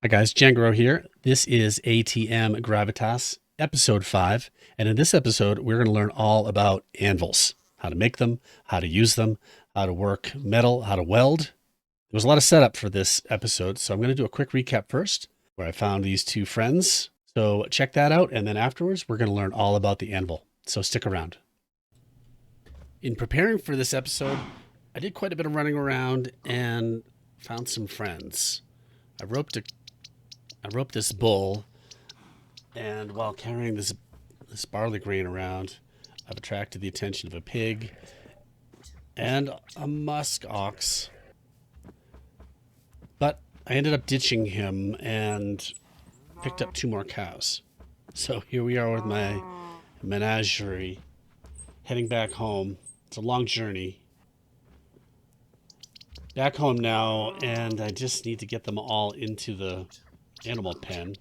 Hi guys, Jangro here. This is ATM Gravitas, episode 5. And in this episode, we're going to learn all about anvils, how to make them, how to use them, how to work metal, how to weld. There was a lot of setup for this episode, so I'm going to do a quick recap first, where I found these two friends. So check that out, and then afterwards, we're going to learn all about the anvil. So stick around. In preparing for this episode, I did quite a bit of running around and found some friends. I roped this bull, and while carrying this barley grain around, I've attracted the attention of a pig and a musk ox. But I ended up ditching him and picked up 2 more cows. So here we are with my menagerie, heading back home. It's a long journey. Back home now, and I just need to get them all into the animal pen.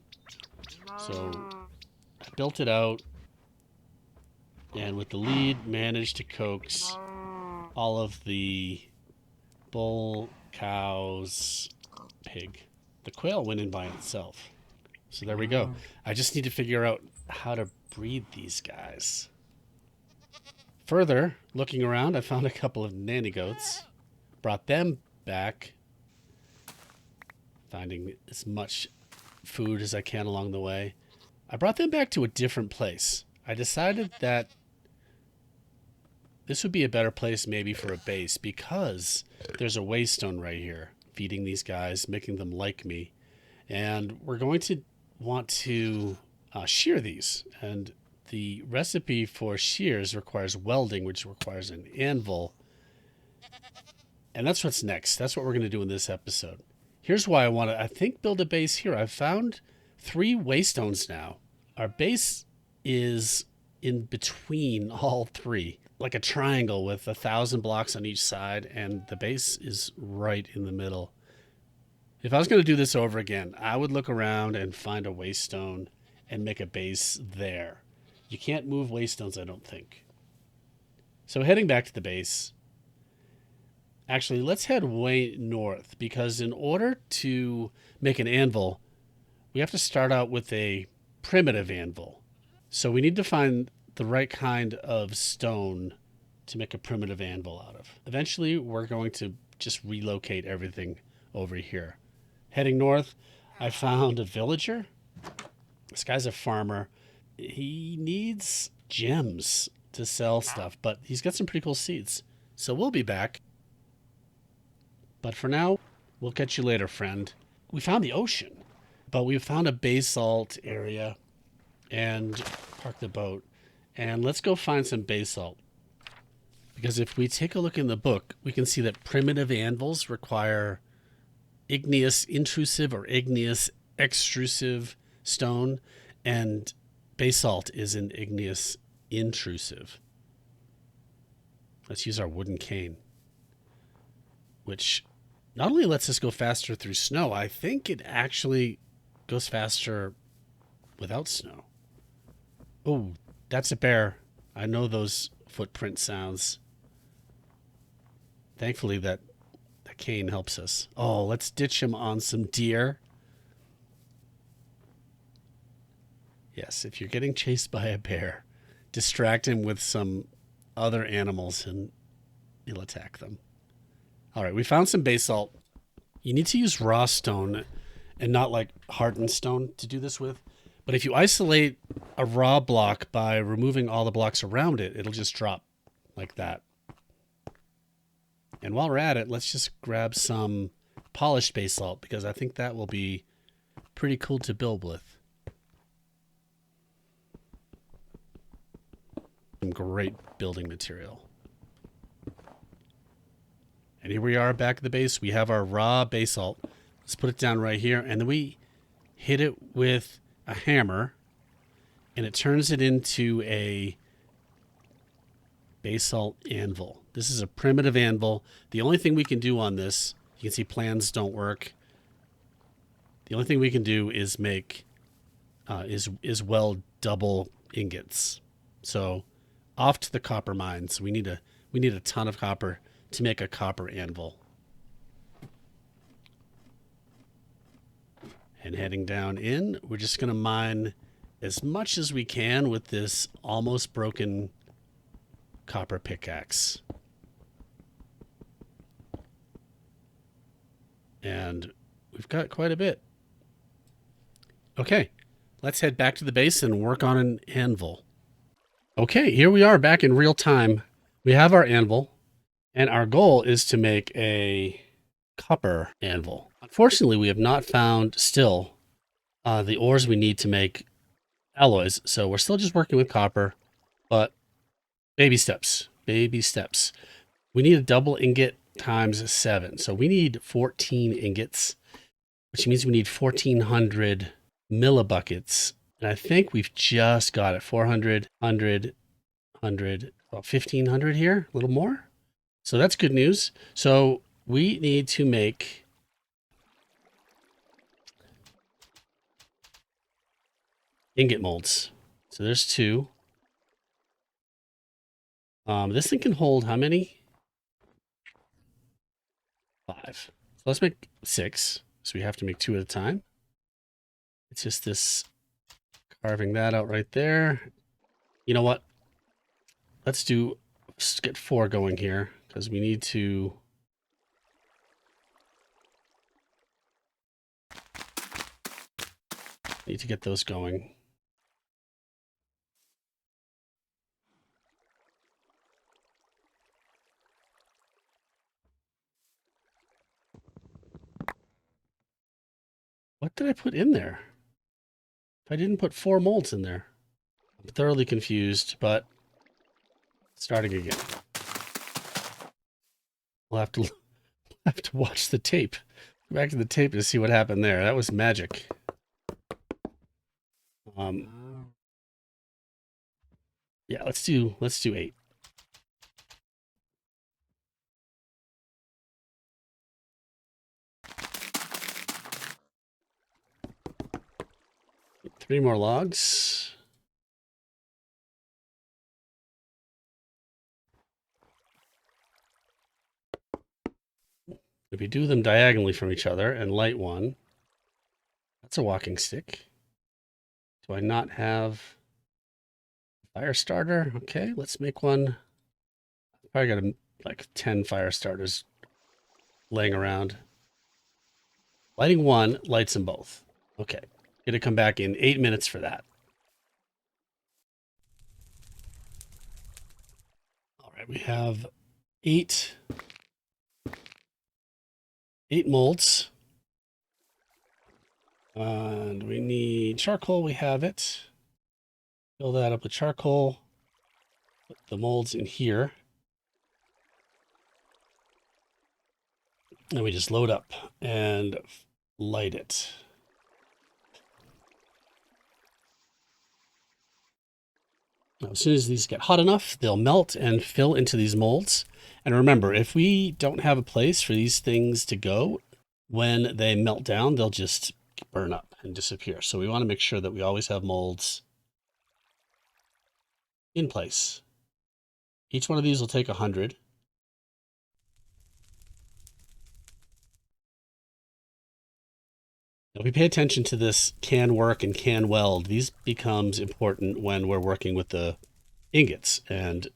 So I built it out, and with the lead managed to coax all of the bull, cows, pig. The quail went in by itself. So there we go. I just need to figure out how to breed these guys. Further, looking around, I found a couple of nanny goats, brought them back, finding as much food as I can along the way. I brought them back to a different place. I decided that this would be a better place maybe for a base because there's a waystone right here feeding these guys, making them like me. And we're going to want to shear these. And the recipe for shears requires welding, which requires an anvil. And that's what's next. That's what we're going to do in this episode. Here's why I want to, I think, build a base here. I've found 3 waystones now. Our base is in between all 3, like a triangle with 1,000 blocks on each side, and the base is right in the middle. If I was going to do this over again, I would look around and find a waystone and make a base there. You can't move waystones, I don't think. So heading back to the base, actually, let's head way north, because in order to make an anvil, we have to start out with a primitive anvil. So we need to find the right kind of stone to make a primitive anvil out of. Eventually, we're going to just relocate everything over here. Heading north, I found a villager. This guy's a farmer. He needs gems to sell stuff, but he's got some pretty cool seeds. So we'll be back. But for now, we'll catch you later, friend. We found the ocean, but we found a basalt area and parked the boat. And let's go find some basalt. Because if we take a look in the book, we can see that primitive anvils require igneous intrusive or igneous extrusive stone, and basalt is an igneous intrusive. Let's use our wooden cane, which not only lets us go faster through snow, I think it actually goes faster without snow. Oh, that's a bear. I know those footprint sounds. Thankfully, that cane helps us. Oh, let's ditch him on some deer. Yes, if you're getting chased by a bear, distract him with some other animals and he'll attack them. All right, we found some basalt. You need to use raw stone and not like hardened stone to do this with. But if you isolate a raw block by removing all the blocks around it, it'll just drop like that. And while we're at it, let's just grab some polished basalt because I think that will be pretty cool to build with. Some great building material. And here we are back at the base. We have our raw basalt. Let's put it down right here. And then we hit it with a hammer. And it turns it into a basalt anvil. This is a primitive anvil. The only thing we can do on this, you can see plans don't work. The only thing we can do is make, is weld double ingots. So off to the copper mines. We need a ton of copper to make a copper anvil. And heading down in, we're just going to mine as much as we can with this almost broken copper pickaxe. And we've got quite a bit. Okay, let's head back to the base and work on an anvil. Okay, here we are back in real time. We have our anvil, and our goal is to make a copper anvil. Unfortunately, we have not found still the ores we need to make alloys, so we're still just working with copper, but baby steps, baby steps. We need a double ingot times 7, so we need 14 ingots, which means we need 1,400 millibuckets, and I think we've just got it. 400, 100, 100, about 1,500 here, a little more. So that's good news. So we need to make ingot molds. So there's 2. This thing can hold how many? 5. So let's make 6. So we have to make 2 at a time. It's just this, carving that out right there. You know what? Let's get 4 going here, because we need to get those going. What did I put in there? I didn't put 4 molds in there. I'm thoroughly confused, but starting again. We'll have to watch the tape. Go back to the tape to see what happened there. That was magic. Yeah, let's do 8. Three more logs. If we do them diagonally from each other and light one, that's a walking stick. Do I not have a fire starter? Okay, let's make one. Probably got like 10 fire starters laying around. Lighting one lights them both. Okay, gonna come back in 8 minutes for that. All right, we have 8 molds. And we need charcoal. We have it. Fill that up with charcoal. Put the molds in here. And we just load up and light it. Now, as soon as these get hot enough, they'll melt and fill into these molds. And remember, if we don't have a place for these things to go, when they melt down, they'll just burn up and disappear. So we want to make sure that we always have molds in place. Each one of these will take 100. Now, if we pay attention to this can work and can weld, these becomes important when we're working with the ingots and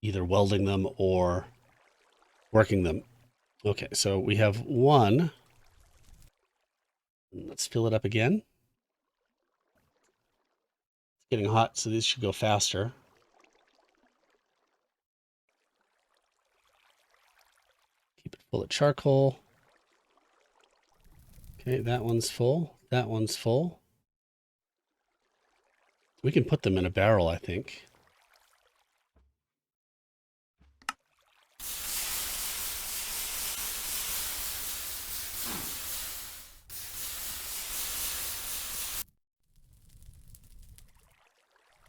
either welding them or working them. Okay, so we have 1. Let's fill it up again. It's getting hot, so these should go faster. Keep it full of charcoal. Okay, that one's full. That one's full. We can put them in a barrel, I think.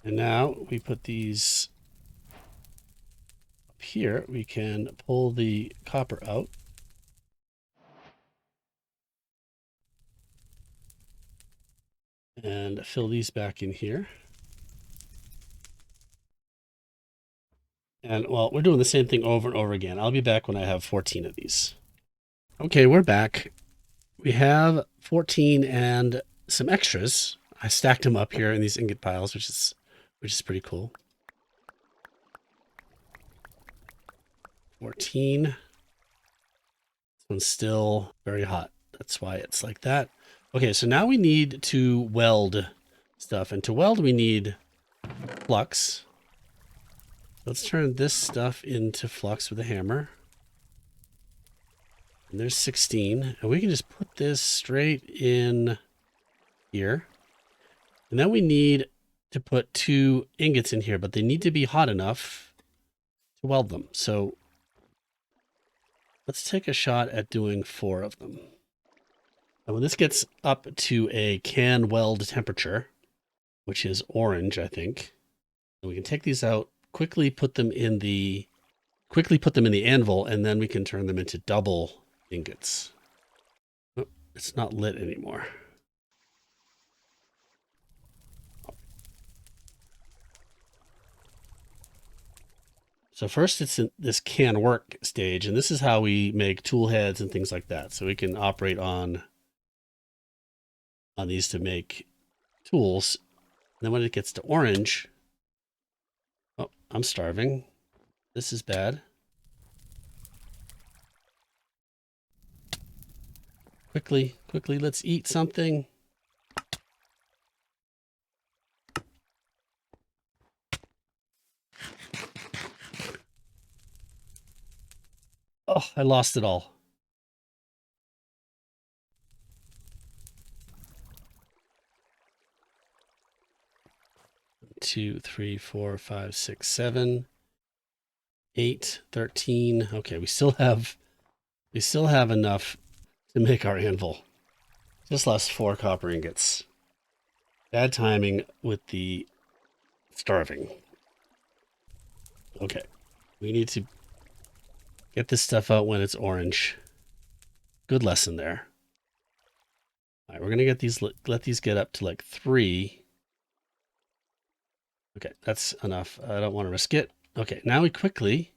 And now we put these up here. We can pull the copper out. And fill these back in here. And, well, we're doing the same thing over and over again. I'll be back when I have 14 of these. Okay, we're back. we have 14 and some extras. I stacked them up here in these ingot piles, which is pretty cool. 14. This one's still very hot. That's why it's like that. Okay, so now we need to weld stuff. And to weld, we need flux. Let's turn this stuff into flux with a hammer. And there's 16. And we can just put this straight in here. And then we need to put 2 ingots in here, but they need to be hot enough to weld them. So let's take a shot at doing 4 of them. And when this gets up to a can weld temperature, which is orange, I think, we can take these out, quickly put them in the anvil, and then we can turn them into double ingots. Oh, it's not lit anymore. So first it's in this can work stage, and this is how we make tool heads and things like that. So we can operate on these to make tools. And then when it gets to orange, oh, I'm starving. This is bad. Quickly, let's eat something. Oh, I lost it all. Two, 3, 4, 5, 6, 7, 8, 13. Okay, we still have enough to make our anvil. Just lost 4 copper ingots. Bad timing with the starving. Okay, we need to get this stuff out when it's orange. Good lesson there. All right, we're gonna get these. Let these get up to like 3. Okay, that's enough. I don't want to risk it. Okay, now we quickly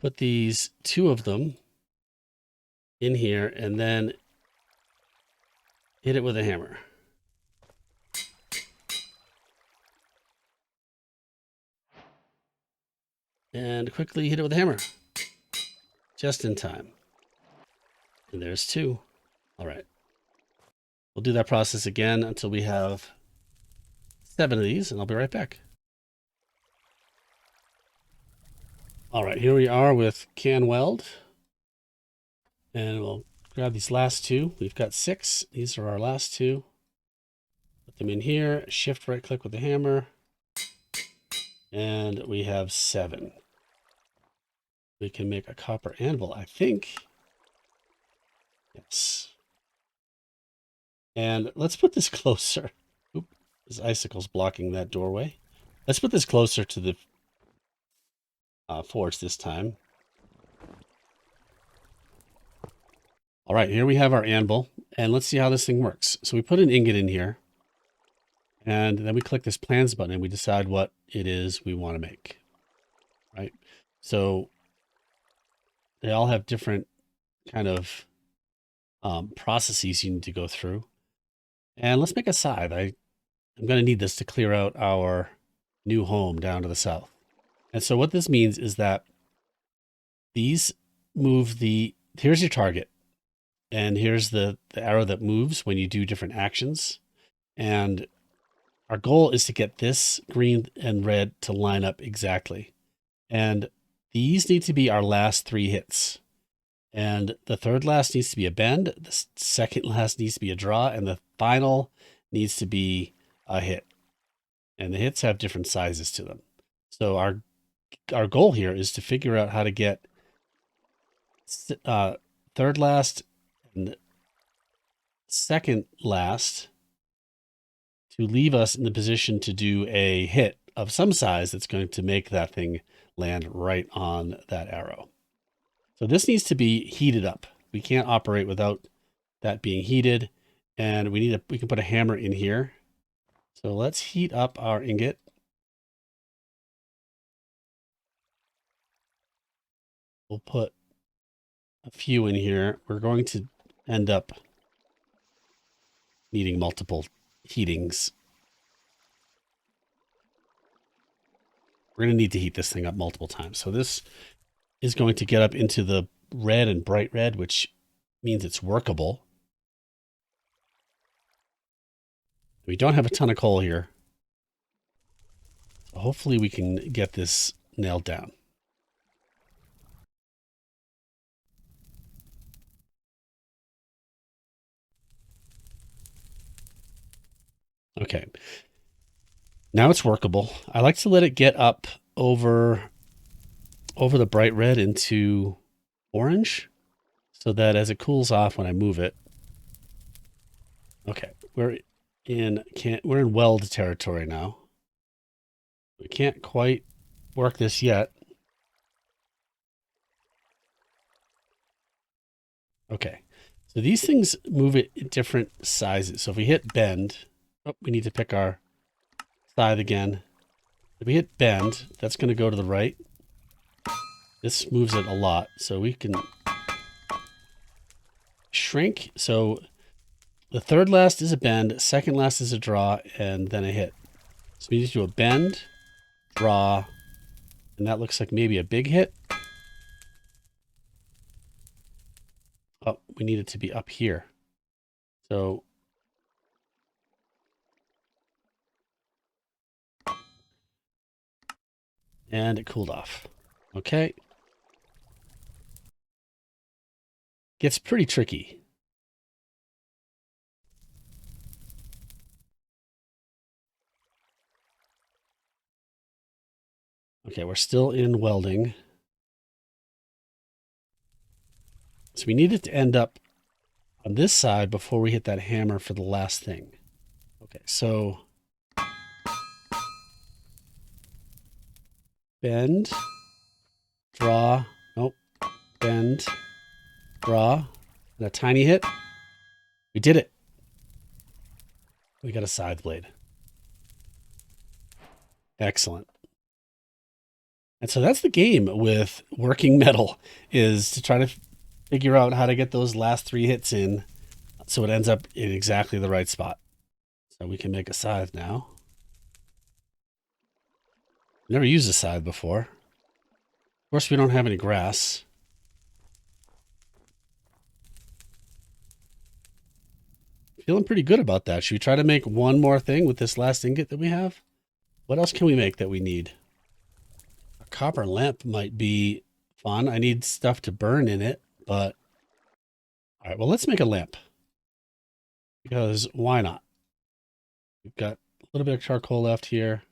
put these 2 of them in here and then hit it with a hammer. And quickly hit it with a hammer. Just in time. And there's 2. All right. We'll do that process again until we have 7 of these, and I'll be right back. All right, here we are with can weld. And we'll grab these last 2. We've got 6. These are our last 2. Put them in here, shift right click with the hammer. And we have 7. We can make a copper anvil, I think. Yes. And let's put this closer. Oop, there's icicles blocking that doorway. Let's put this closer to the forge this time. All right, here we have our anvil, and let's see how this thing works. So we put an ingot in here, and then we click this plans button, and we decide what it is we want to make, right? So they all have different kind of processes you need to go through. And let's make a scythe. I'm going to need this to clear out our new home down to the south. And so what this means is that these move here's your target. And here's the arrow that moves when you do different actions. And our goal is to get this green and red to line up exactly. And these need to be our last 3 hits. And the third last needs to be a bend. The second last needs to be a draw. And the final needs to be a hit. And the hits have different sizes to them. So our goal here is to figure out how to get third last and second last to leave us in the position to do a hit of some size that's going to make that thing land right on that arrow. So this needs to be heated up. We can't operate without that being heated, and we can put a hammer in here. So let's heat up our ingot. We'll put a few in here. We're going to end up needing multiple heatings. We're going to need to heat this thing up multiple times. So this is going to get up into the red and bright red, which means it's workable. We don't have a ton of coal here. So hopefully we can get this nailed down. Okay. Now it's workable. I like to let it get up over the bright red into orange so that as it cools off when I move it. Okay, we're in weld territory now. We can't quite work this yet. Okay, so these things move it in different sizes. So if we hit bend, we need to pick our side again. If we hit bend, that's going to go to the right. This moves it a lot, so we can shrink. So the third last is a bend, second last is a draw, and then a hit. So we need to do a bend, draw, and that looks like maybe a big hit. Oh, we need it to be up here. So and it cooled off. Okay. Gets pretty tricky. Okay, we're still in welding. So we need it to end up on this side before we hit that hammer for the last thing. Okay, so bend, draw, nope, bend, draw, and a tiny hit. We did it. We got a scythe blade. Excellent. And so that's the game with working metal, is to try to figure out how to get those last 3 hits in so it ends up in exactly the right spot. So we can make a scythe now. Never used a scythe before. Of course, we don't have any grass. Feeling pretty good about that. Should we try to make one more thing with this last ingot that we have? What else can we make that we need? A copper lamp might be fun. I need stuff to burn in it, but... All right, well, let's make a lamp. Because why not? We've got a little bit of charcoal left here.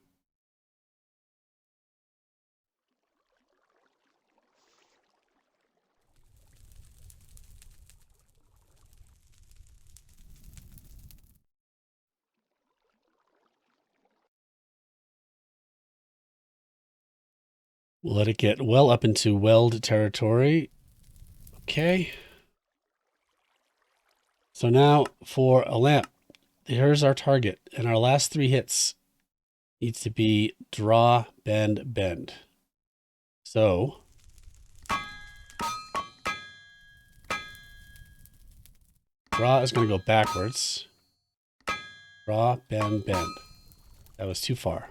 We'll let it get well up into weld territory. Okay. So now for a lamp, here's our target. And our last 3 hits needs to be draw, bend, bend. So draw is going to go backwards. Draw, bend, bend. That was too far.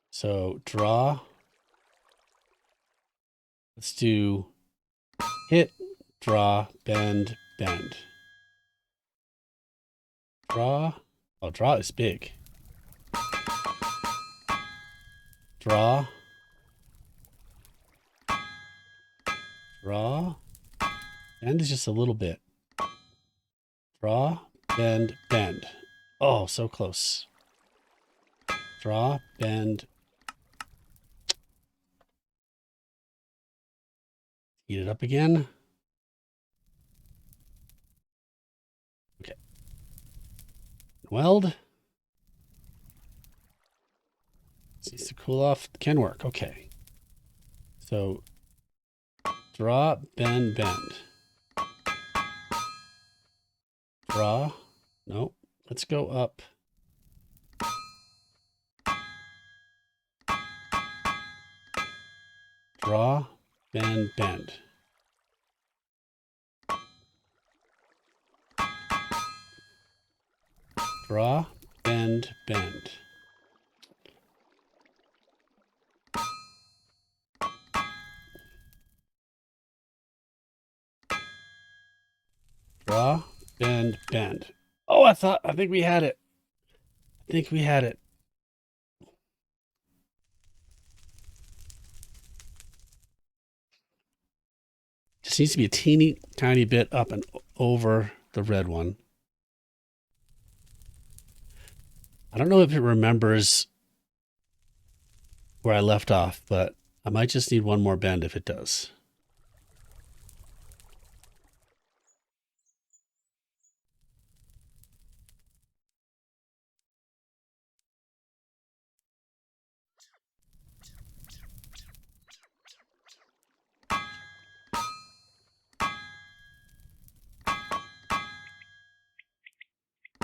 So draw. Let's do hit, draw, bend, bend. Draw. Oh, draw is big. Draw. Draw. Bend is just a little bit. Draw, bend, bend. Oh, so close. Draw, bend. Heat it up again. Okay. Weld. This needs to cool off. Can work. Okay. So draw, bend, bend. Draw. Nope. Let's go up. Draw, bend, bend. Draw, bend, bend. Draw, bend, bend. Oh, I think we had it. I think we had it. Just needs to be a teeny tiny bit up and over the red one. I don't know if it remembers where I left off, but I might just need one more bend if it does.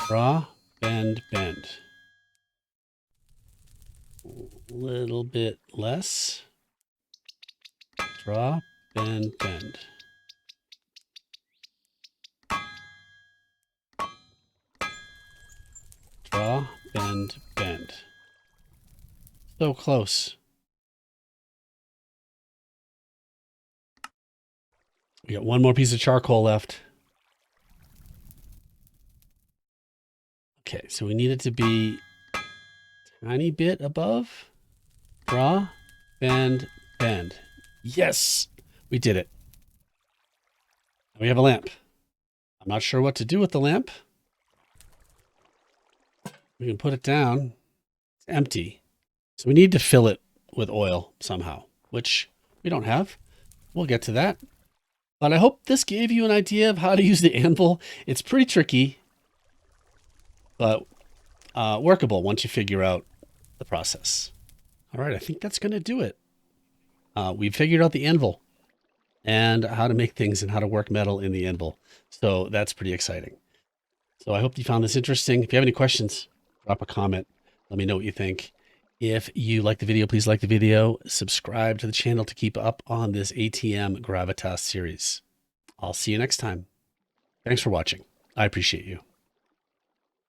Draw, bend, bend. A little bit less. Draw, bend, bend. Draw, bend, bend. So close. We got one more piece of charcoal left. Okay, so we need it to be a tiny bit above. Draw, bend, bend. Yes, we did it. We have a lamp. I'm not sure what to do with the lamp. We can put it down. It's empty. So we need to fill it with oil somehow, which we don't have. We'll get to that. But I hope this gave you an idea of how to use the anvil. It's pretty tricky, but workable once you figure out the process. All right, I think that's going to do it. We've figured out the anvil and how to make things and how to work metal in the anvil. So that's pretty exciting. So I hope you found this interesting. If you have any questions, drop a comment. Let me know what you think. If you like the video, please like the video. Subscribe to the channel to keep up on this ATM Gravitas series. I'll see you next time. Thanks for watching. I appreciate you.